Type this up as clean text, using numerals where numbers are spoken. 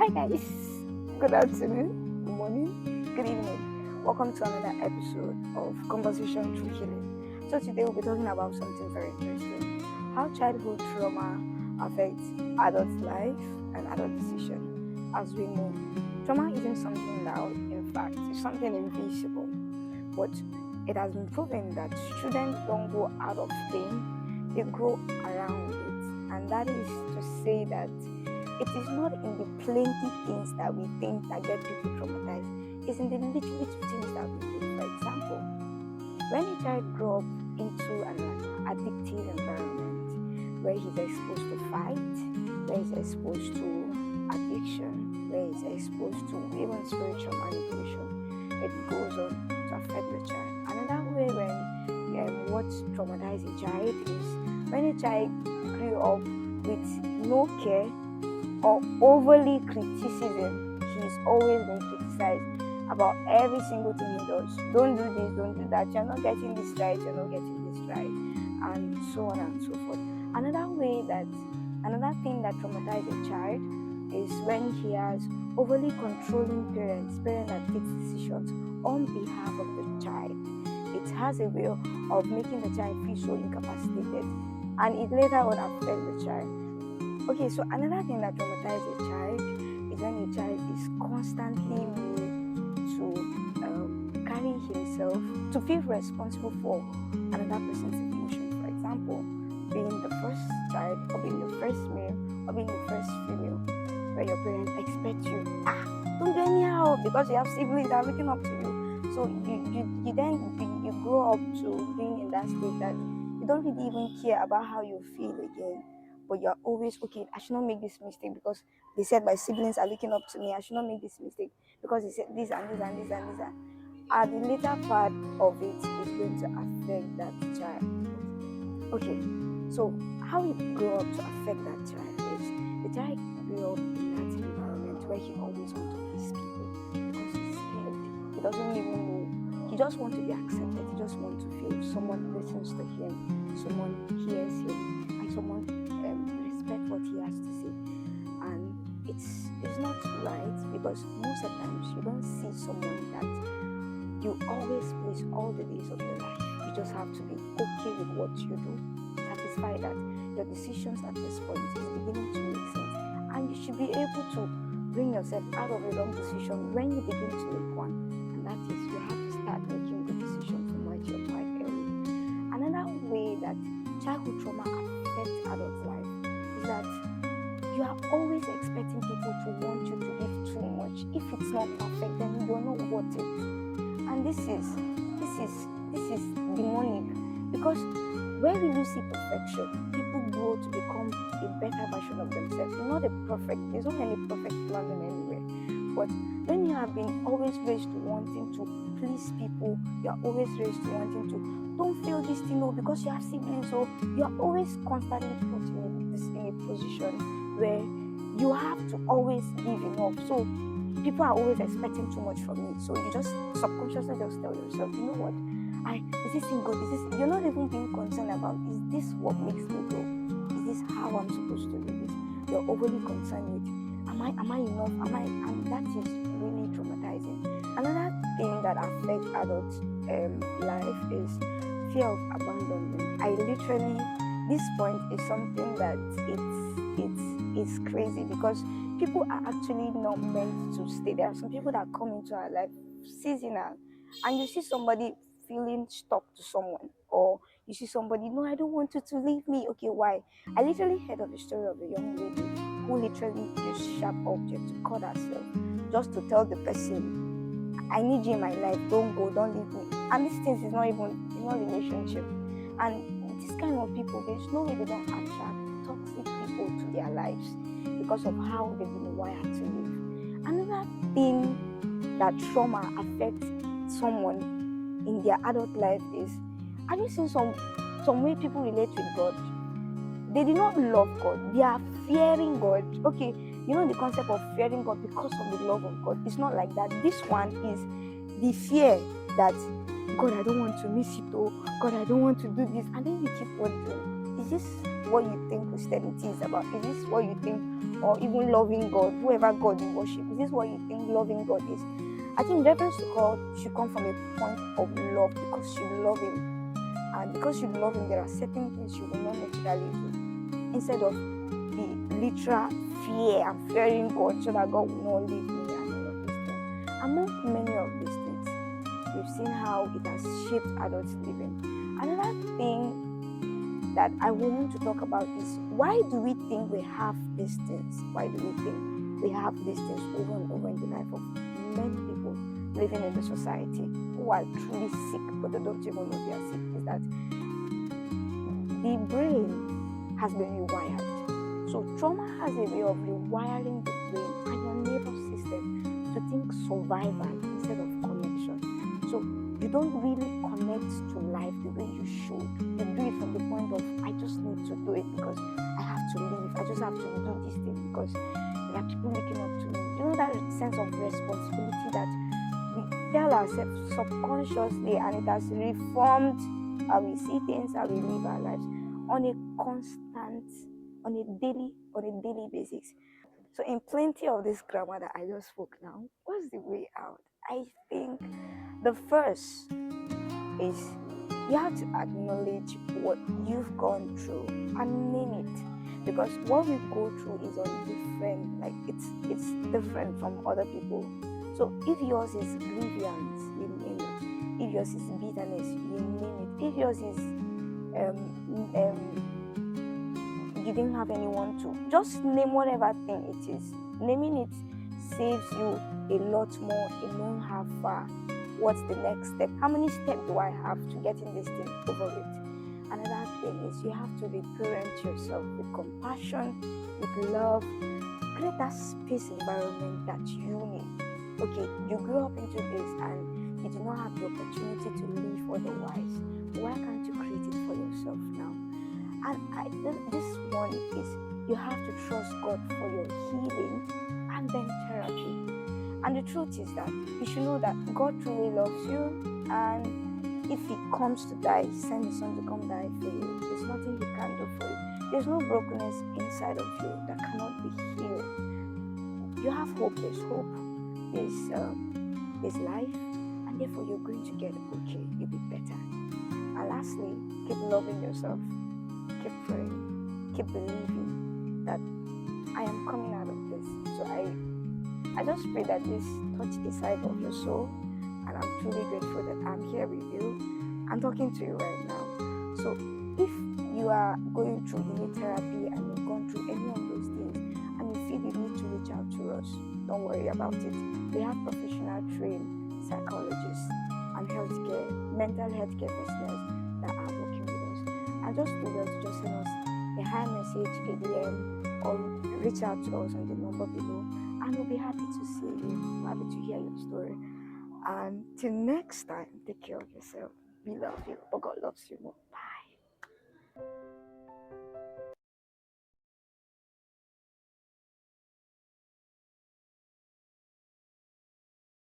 Hi guys, good afternoon, good morning, good evening. Welcome to another episode of Conversation Through Healing. So today we'll be talking about something very interesting: how childhood trauma affects adult life and adult decision. As we know, trauma isn't something loud. In fact, it's something invisible. But it has been proven that children don't grow out of pain; they grow around it, and that is to say that it is not in the plenty things that we think that get people traumatized. It's in the little things that we do. For example, when a child grows up into an addictive environment where he's exposed to fight, where he's exposed to addiction, where he's exposed to even spiritual manipulation, it goes on to affect the child. Another way when what traumatizes a child is when a child grew up with no care or overly criticism. He's always been criticized about every single thing he does. Don't do this, don't do that. You're not getting this right, you're not getting this right, and so on and so forth. Another thing that traumatizes a child is when he has overly controlling parents that take decisions on behalf of the child. It has a way of making the child feel so incapacitated, and it later on affects the child. Okay, so another thing that traumatizes a child is when a child is constantly made to carry himself, to feel responsible for another person's emotion. For example, being the first child, or being the first male, or being the first female, where your parents expect you, don't do anyhow, because you have siblings that are looking up to you. So you grow up to being in that state that you don't really even care about how you feel again. But you're always, okay, I should not make this mistake because they said my siblings are looking up to me. I should not make this mistake because they said this and this and this and this. And the later part of it is going to affect that child. Okay, so how it grew up to affect that child is the child grew up in that environment where he always wants to please people because he's scared. He doesn't even know. He just wants to be accepted. He just wants to feel someone listens to him, someone hears him, and someone respect what he has to say. And it's not right, because most of the times you don't see someone that you always please all the days of your life. You just have to be okay with what you do, satisfied that your decisions at this point is beginning to make sense, and you should be able to bring yourself out of a wrong decision when you begin to make one, and that is you have to start making good decisions from what you're quite early. Another way that childhood trauma affects adult life is that you are always expecting people to want you to give too much. If it's not perfect, then you're not worth it. And this is demonic, because where we do see perfection, people grow to become a better version of themselves. There's not any perfect human anywhere. But when you have been always raised to wanting to please people, you are always raised to wanting to don't feel this thing, because you have siblings, so you are always constantly put in a position where you have to always give enough. So people are always expecting too much from you. So you just subconsciously just tell yourself, you know what? Is this thing good? You're not even being concerned about, is this what makes me grow? Is this how I'm supposed to do this? You're overly concerned with, am I enough? And that is really traumatizing. Another thing that affects adult life is fear of abandonment. This point is something that it's crazy, because people are actually not meant to stay. There are some people that come into our life seasonal, and you see somebody feeling stuck to someone, or you see somebody, no, I don't want you to leave me. Okay, why? I literally heard of the story of a young lady who literally used sharp object to cut herself just to tell the person, I need you in my life, don't go, don't leave me. And this thing is not relationship. And this kind of people, there's no way they don't attract toxic people to their lives because of how they've been wired to live. Another thing that trauma affects someone in their adult life is, have you seen some way people relate with God? They do not love God, they are fearing God. Okay, you know the concept of fearing God because of the love of God. It's not like that. This one is the fear that, God, I don't want to miss it, God, I don't want to do this, and then you keep wondering, is this what you think Christianity is about? Is this what you think, or even loving God, whoever God you worship, is this what you think loving God is? I think reference to God should come from a point of love, because you love Him. And because you love Him, there are certain things you will not naturally do, instead of the literal fear and fearing God so that God will not leave me and all of these things. Among many of these things, we've seen how it has shaped adult living. Another thing that I want to talk about is, why do we think we have these things? Why do we think we have these things over and over in the life of many people living in the society who are truly sick, but they don't even know they are sick? Is that the brain has been rewired. So trauma has a way of rewiring the brain and your nervous system to think survival instead of connection. So you don't really connect to life the way you should. You do it from the point of, I just need to do it because I have to live. I just have to do this thing because there are people looking up to me. You know, that sense of responsibility that we tell ourselves subconsciously, and it has reformed how we see things, how we live our lives on a constant, on a daily basis. So in plenty of this grammar that I just spoke now, what's the way out? I think the first is, you have to acknowledge what you've gone through and name it, because what we go through is on different, like it's different from other people. So if yours is grievance, you name it. If yours is bitterness, you name it. If yours is you didn't have anyone to, just name whatever thing it is. Naming it saves you a lot more in knowing how far, what's the next step, how many steps do I have to getting this thing over it. Another thing is, you have to reparent yourself with compassion, with love. Create that space environment that you need. Okay, you grew up into this and you do not have the opportunity to live otherwise. Why can't you create it for yourself now? And this one is, you have to trust God for your healing and then therapy. And the truth is that you should know that God truly loves you, and if He comes to die, He sent His Son to come die for you. There's nothing He can do for you. There's no brokenness inside of you that cannot be healed. You have hope. There's hope. There's life, and therefore you're going to get okay. You'll be better. And lastly, keep loving yourself. Keep praying, keep believing that I am coming out of this. So I just pray that this touch the side of your soul, and I'm truly grateful that I'm here with you. I'm talking to you right now. So if you are going through any therapy and you've gone through any of those things and you feel you need to reach out to us, don't worry about it. We have professional trained psychologists and mental health care personnel that are working with us. And just do well to just send us a hi message, a DM, or reach out to us on the number below, and we'll be happy to see you. We're happy to hear your story. And till next time, take care of yourself. We love you, but God loves you more.